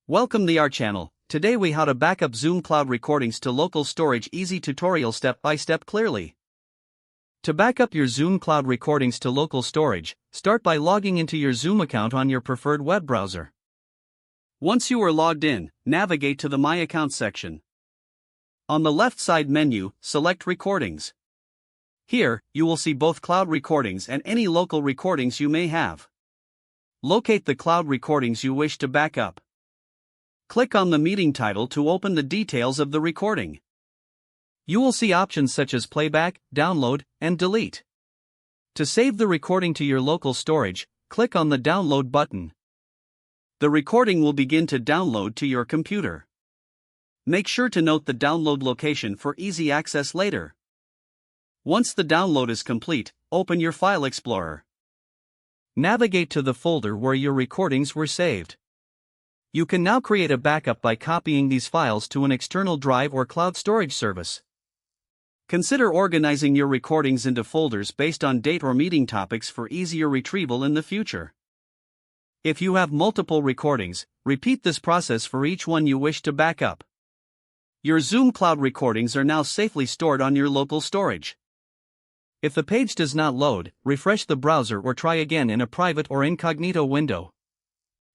Welcome to our channel. Today we how to backup Zoom cloud recordings to local storage. Easy tutorial step by step clearly. To backup your Zoom cloud recordings to local storage, start by logging into your Zoom account on your preferred web browser. Once you are logged in, navigate to the My Account section. On the left side menu, select Recordings. Here, you will see both cloud recordings and any local recordings you may have. Locate the cloud recordings you wish to backup. Click on the meeting title to open the details of the recording. You will see options such as playback, download, and delete. To save the recording to your local storage, click on the download button. The recording will begin to download to your computer. Make sure to note the download location for easy access later. Once the download is complete, open your File Explorer. Navigate to the folder where your recordings were saved. You can now create a backup by copying these files to an external drive or cloud storage service. Consider organizing your recordings into folders based on date or meeting topics for easier retrieval in the future. If you have multiple recordings, repeat this process for each one you wish to backup. Your Zoom cloud recordings are now safely stored on your local storage. If the page does not load, refresh the browser or try again in a private or incognito window.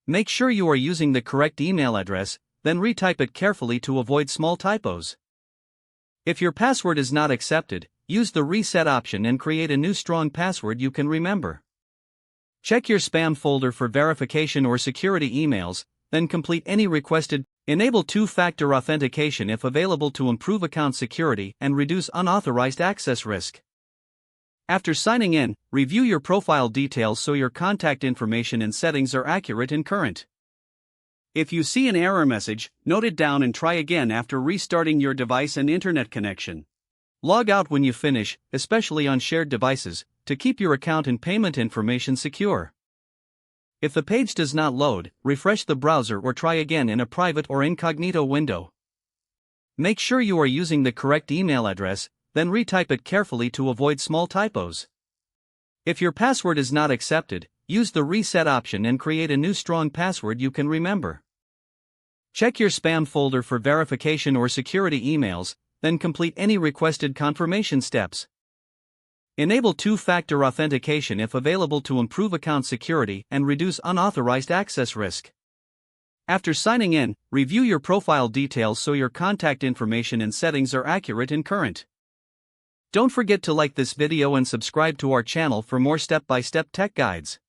Make sure you are using the correct email address, then retype it carefully to avoid small typos. If your password is not accepted, use the reset option and create a new strong password you can remember. Check your spam folder for verification or security emails, then complete any requested. Enable two-factor authentication if available to improve account security and reduce unauthorized access risk. After signing in, review your profile details so your contact information and settings are accurate and current. If you see an error message, note it down and try again after restarting your device and internet connection. Log out when you finish, especially on shared devices, to keep your account and payment information secure. If the page does not load, refresh the browser or try again in a private or incognito window. Make sure you are using the correct email address, then retype it carefully to avoid small typos. If your password is not accepted, use the reset option and create a new strong password you can remember. Check your spam folder for verification or security emails, then complete any requested confirmation steps. Enable two-factor authentication if available to improve account security and reduce unauthorized access risk. After signing in, review your profile details so your contact information and settings are accurate and current. Don't forget to like this video and subscribe to our channel for more step-by-step tech guides.